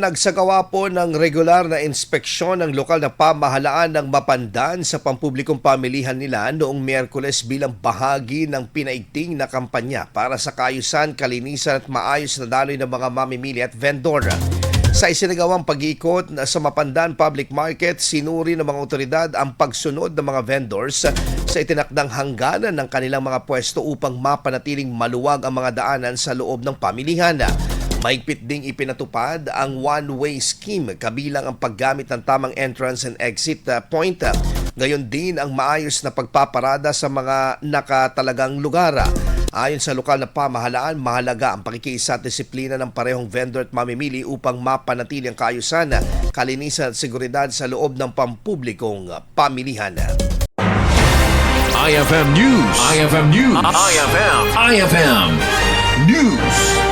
Nagsagawa po ng regular na inspeksyon ng lokal na pamahalaan ng Mapandan sa pampublikong pamilihan nila noong Miyerkules bilang bahagi ng pinaigting na kampanya para sa kaayusan, kalinisan at maayos na daloy ng mga mamimili at vendor. Sa isinagawang pag-iikot sa Mapandan Public Market, sinuri ng mga otoridad ang pagsunod ng mga vendors sa itinakdang hangganan ng kanilang mga pwesto upang mapanatiling maluwag ang mga daanan sa loob ng pamilihan. Mahigpit ding ipinatupad ang one-way scheme kabilang ang paggamit ng tamang entrance and exit point. Gayon din ang maayos na pagpaparada sa mga nakatalagang lugar. Ayon sa lokal na pamahalaan, mahalaga ang pakikiisa at disiplina ng parehong vendor at mamimili upang mapanatili ang kaayusan, kalinisan at seguridad sa loob ng pampublikong pamilihan. IFM News. IFM News. IFM News.